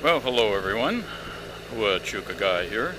Well, hello everyone. Chuka Guy here.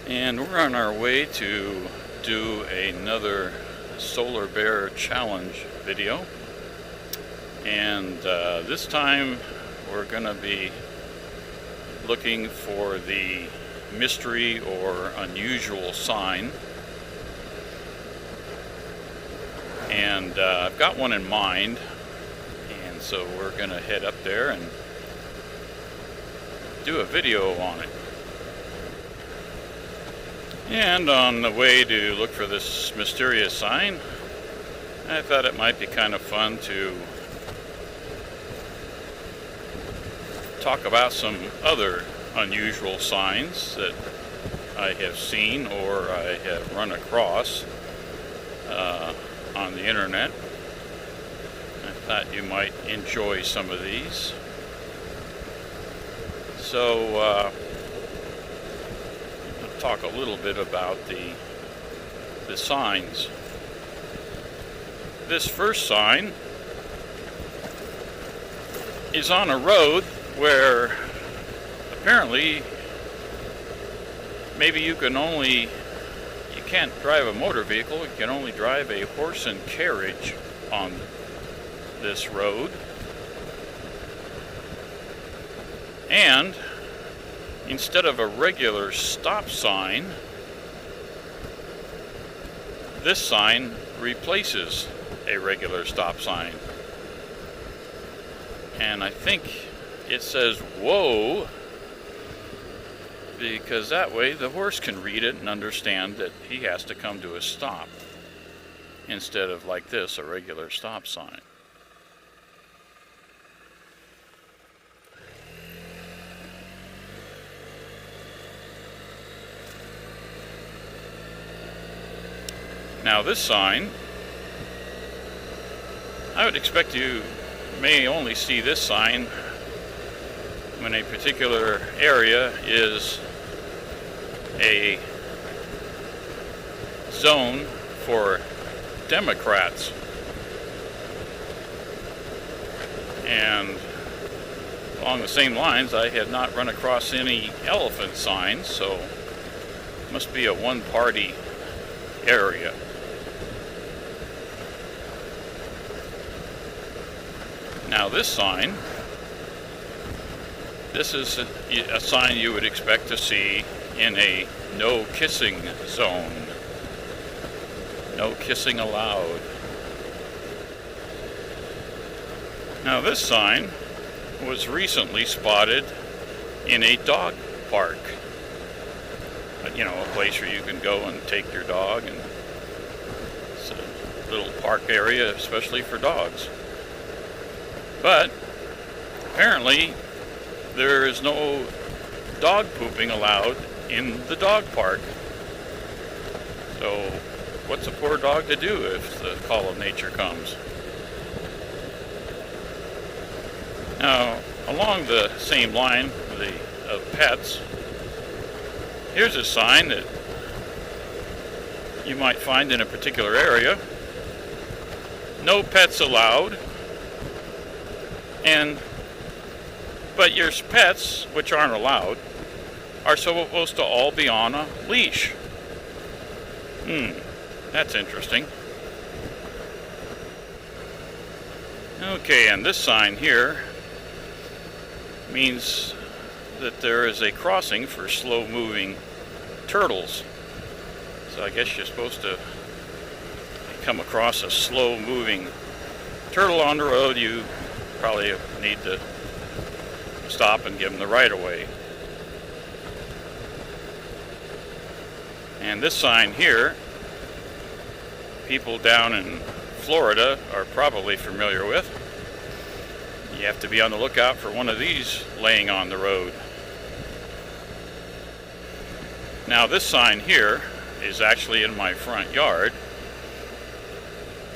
And we're on our way to do another Solar Bear Challenge video. And this time we're going to be looking for the mystery or unusual sign. And I've got one in mind. And so we're going to head up there and do a video on it. And on the way to look for this mysterious sign, I thought it might be kind of fun to talk about some other unusual signs that I have seen or I have run across on the internet. I thought you might enjoy some of these. So, I'll talk a little bit about the signs. This first sign is on a road where apparently maybe you can't drive a motor vehicle, you can only drive a horse and carriage on this road. And instead of a regular stop sign, this sign replaces a regular stop sign. And I think it says "whoa" because that way the horse can read it and understand that he has to come to a stop instead of like this, a regular stop sign. Now this sign, I would expect you may only see this sign when a particular area is a zone for Democrats. And along the same lines, I have not run across any elephant signs, so it must be a one-party area. Now this sign, this is a sign you would expect to see in a no kissing zone. No kissing allowed. Now this sign was recently spotted in a dog park. You know, a place where you can go and take your dog, and it's a little park area especially for dogs. But apparently there is no dog pooping allowed in the dog park. So what's a poor dog to do if the call of nature comes? Now, along the same line of pets, here's a sign that you might find in a particular area. No pets allowed. But your pets, which aren't allowed, are supposed to all be on a leash. That's interesting. Okay, and this sign here means that there is a crossing for slow-moving turtles. So I guess you're supposed to come across a slow-moving turtle on the road, you probably need to stop and give them the right of way. And this sign here, people down in Florida are probably familiar with. You have to be on the lookout for one of these laying on the road. Now this sign here is actually in my front yard.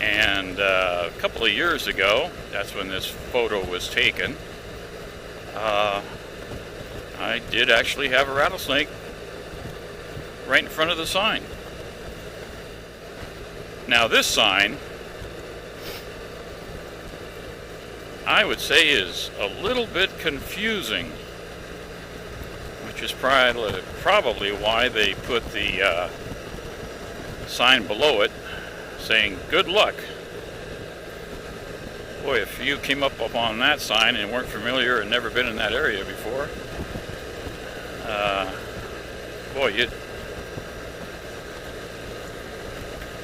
And a couple of years ago, that's when this photo was taken, I did actually have a rattlesnake right in front of the sign. Now this sign, I would say is a little bit confusing, which is probably why they put the sign below it saying good luck. Boy, if you came up upon that sign and weren't familiar and never been in that area before, boy, you'd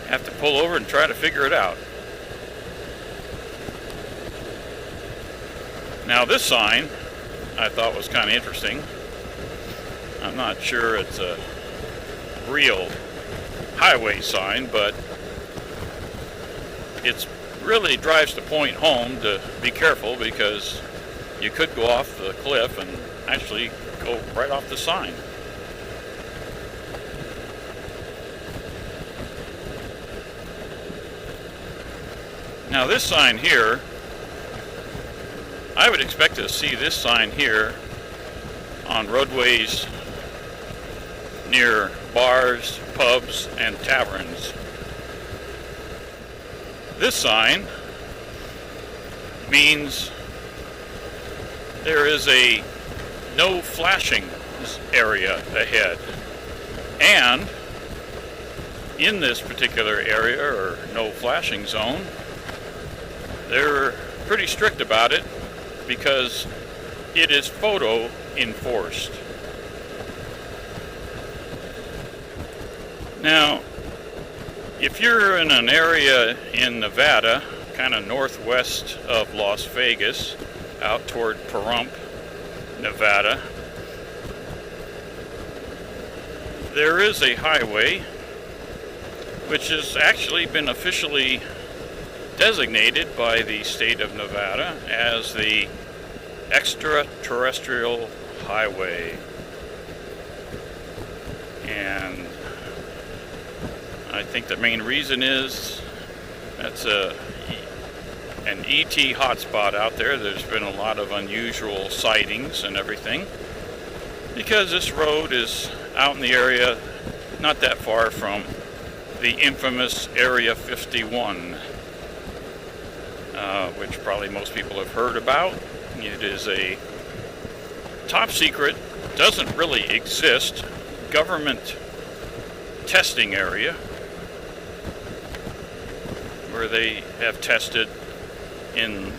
have to pull over and try to figure it out. Now this sign I thought was kind of interesting. I'm not sure it's a real highway sign, but it really drives the point home to be careful, because you could go off the cliff and actually go right off the sign. Now this sign here, I would expect to see this sign here on roadways near bars, pubs, and taverns. This sign means there is a no flashing area ahead. And in this particular area, or no flashing zone, they're pretty strict about it because it is photo enforced. Now, if you're in an area in Nevada, kind of northwest of Las Vegas, out toward Pahrump, Nevada, there is a highway which has actually been officially designated by the state of Nevada as the extraterrestrial highway. And I think the main reason is that's an ET hotspot out there. There's been a lot of unusual sightings and everything, because this road is out in the area not that far from the infamous Area 51, which probably most people have heard about. It is a top secret, doesn't really exist, government testing area where they have tested in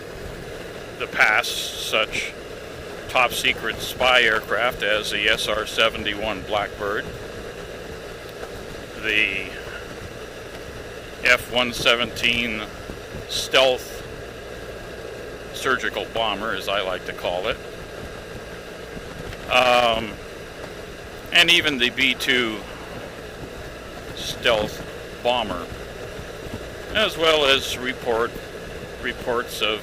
the past such top secret spy aircraft as the SR-71 Blackbird, the F-117 stealth surgical bomber, as I like to call it, and even the B-2 stealth bomber, as well as reports of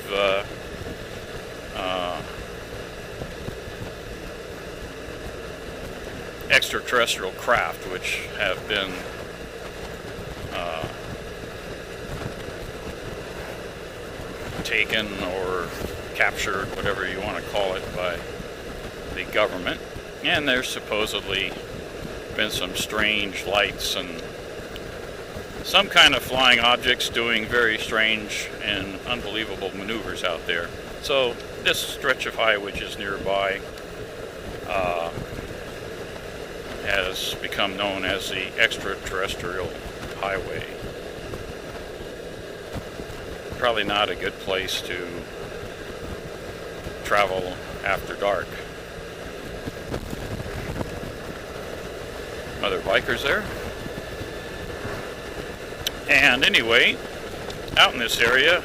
extraterrestrial craft which have been taken or captured, whatever you want to call it, by the government. And there's supposedly been some strange lights and some kind of flying objects doing very strange and unbelievable maneuvers out there. So this stretch of highway, which is nearby, has become known as the extraterrestrial highway. Probably not a good place to travel after dark. Other bikers there. And anyway, out in this area,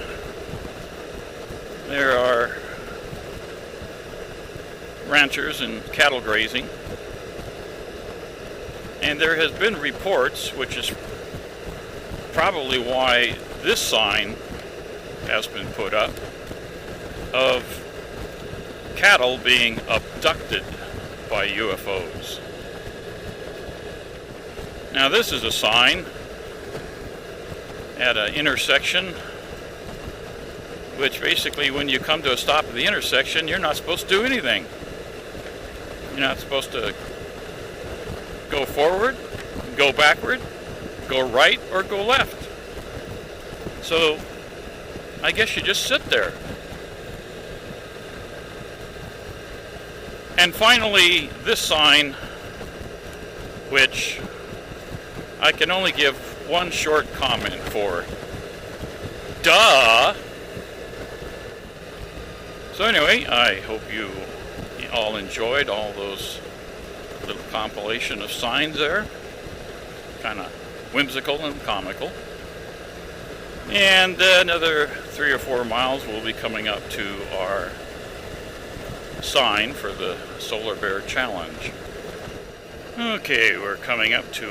there are ranchers and cattle grazing. And there has been reports, which is probably why this sign has been put up, of cattle being abducted by UFOs. Now this is a sign at an intersection, which basically when you come to a stop at the intersection, you're not supposed to do anything. You're not supposed to go forward, go backward, go right, or go left. So I guess you just sit there. And finally, this sign, which I can only give one short comment for. Duh! So anyway, I hope you all enjoyed all those little compilation of signs there. Kind of whimsical and comical. And another 3 or 4 miles we'll be coming up to our sign for the Solar Bear Challenge. Okay, we're coming up to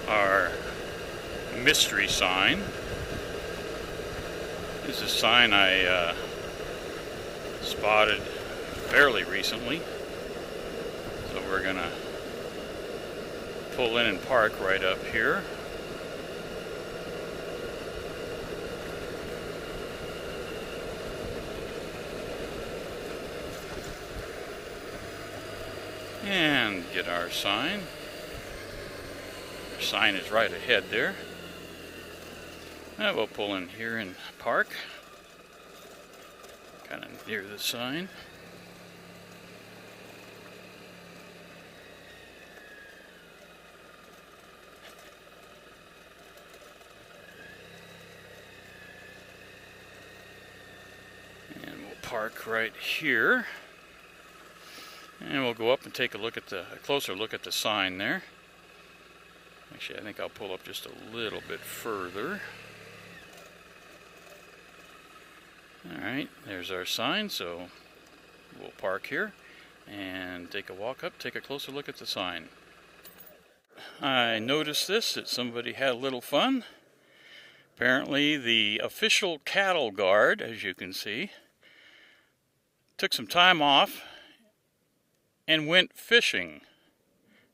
our mystery sign. This is a sign I spotted fairly recently. So we're gonna pull in and park right up here. And get our sign. Our sign is right ahead there. And we'll pull in here and park. Kind of near the sign. And we'll park right here. And we'll go up and take a closer look at the sign there. Actually, I think I'll pull up just a little bit further. Alright, there's our sign, so we'll park here and take a walk up, take a closer look at the sign. I noticed that somebody had a little fun. Apparently the official cattle guard, as you can see, took some time off and went fishing,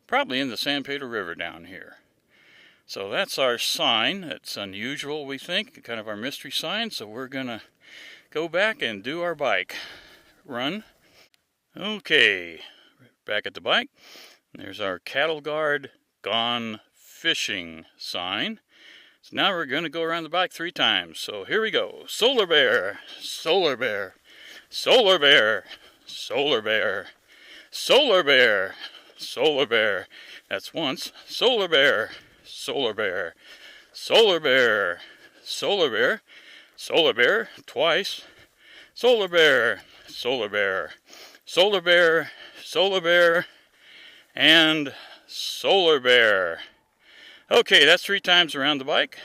probably in the San Pedro River down here. So that's our sign. That's unusual, we think, kind of our mystery sign. So we're gonna go back and do our bike run. Okay, back at the bike. There's our cattle guard gone fishing sign. So now we're gonna go around the bike 3 times. So here we go. Solar Bear, Solar Bear, Solar Bear, Solar Bear, Solar Bear, Solar Bear. That's once. Solar Bear, Solar Bear, Solar Bear, Solar Bear, Solar Bear, twice. Solar Bear, Solar Bear, Solar Bear, Solar Bear, and Solar Bear. Okay, that's 3 times around the bike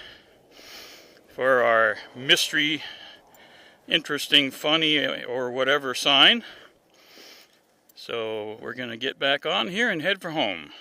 for our mystery, interesting, funny, or whatever sign. So we're going to get back on here and head for home.